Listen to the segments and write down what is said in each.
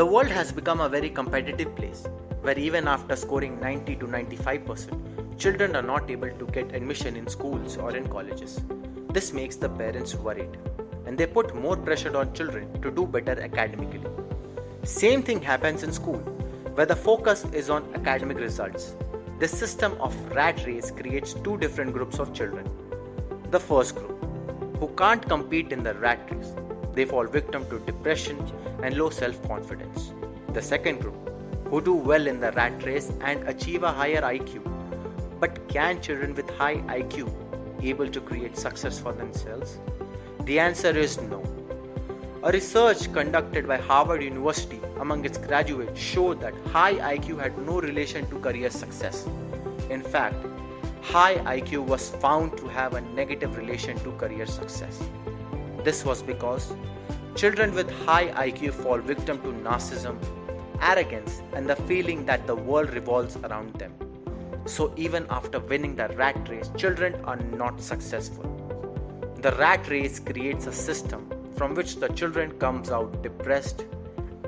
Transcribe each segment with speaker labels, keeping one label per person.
Speaker 1: The world has become a very competitive place where even after scoring 90 to 95%, children are not able to get admission in schools or in colleges. This makes the parents worried and they put more pressure on children to do better academically. Same thing happens in school where the focus is on academic results. This system of rat race creates two different groups of children. The first group, who can't compete in the rat race, they fall victim to depression and low self-confidence. The second group, who do well in the rat race and achieve a higher IQ. But can children with high IQ able to create success for themselves? The answer is no. A research conducted by Harvard University among its graduates showed that high IQ had no relation to career success. In fact, high IQ was found to have a negative relation to career success. This was because children with high IQ fall victim to narcissism, arrogance, and the feeling that the world revolves around them. So even after winning the rat race, children are not successful. The rat race creates a system from which the children comes out depressed,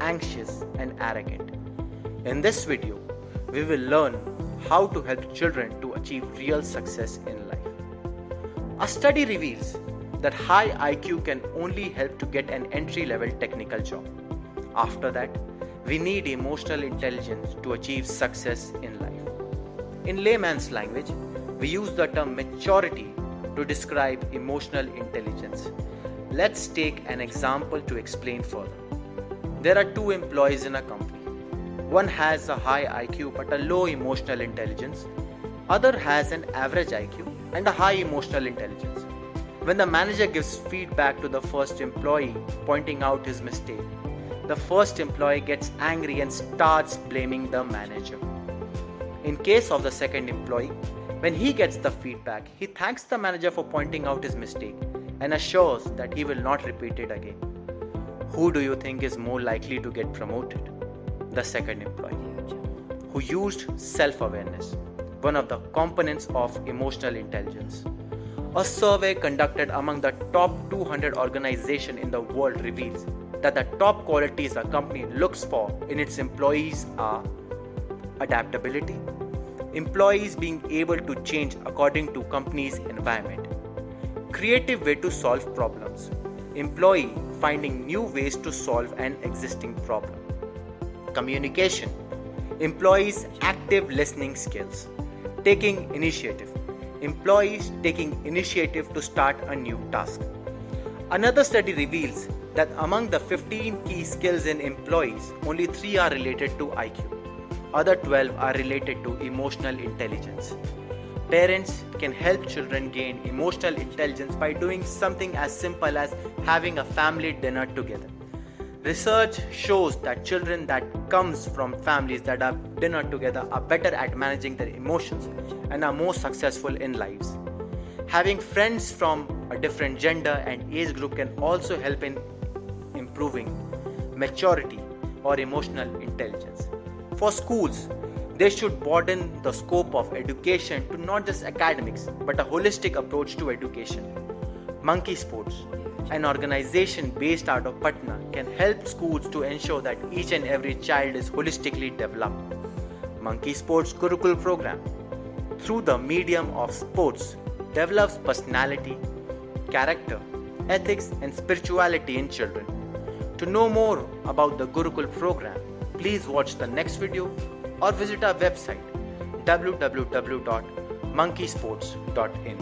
Speaker 1: anxious, and arrogant. In this video, we will learn how to help children to achieve real success in life. A study reveals that high IQ can only help to get an entry-level technical job. After that, we need emotional intelligence to achieve success in life. In layman's language, we use the term maturity to describe emotional intelligence. Let's take an example to explain further. There are two employees in a company. One has a high IQ but a low emotional intelligence. Other has an average IQ and a high emotional intelligence. When the manager gives feedback to the first employee pointing out his mistake, the first employee gets angry and starts blaming the manager. In case of the second employee, when he gets the feedback, he thanks the manager for pointing out his mistake and assures that he will not repeat it again. Who do you think is more likely to get promoted? The second employee, who used self-awareness, one of the components of emotional intelligence. A survey conducted among the top 200 organizations in the world reveals that the top qualities a company looks for in its employees are adaptability, employees being able to change according to company's environment, creative way to solve problems, employee finding new ways to solve an existing problem, communication, employees active listening skills, taking initiative, employees taking initiative to start a new task. Another study reveals that among the 15 key skills in employees, only 3 are related to IQ. Other 12 are related to emotional intelligence. Parents can help children gain emotional intelligence by doing something as simple as having a family dinner together. Research shows that children that comes from families that have dinner together are better at managing their emotions and are more successful in lives. Having friends from a different gender and age group can also help in improving maturity or emotional intelligence. For schools, they should broaden the scope of education to not just academics but a holistic approach to education. Monkey Sports, an organization based out of Patna, can help schools to ensure that each and every child is holistically developed. Monkey Sports Gurukul program, through the medium of sports, develops personality, character, ethics, and spirituality in children. To know more about the Gurukul program, please watch the next video or visit our website www.monkeysports.in.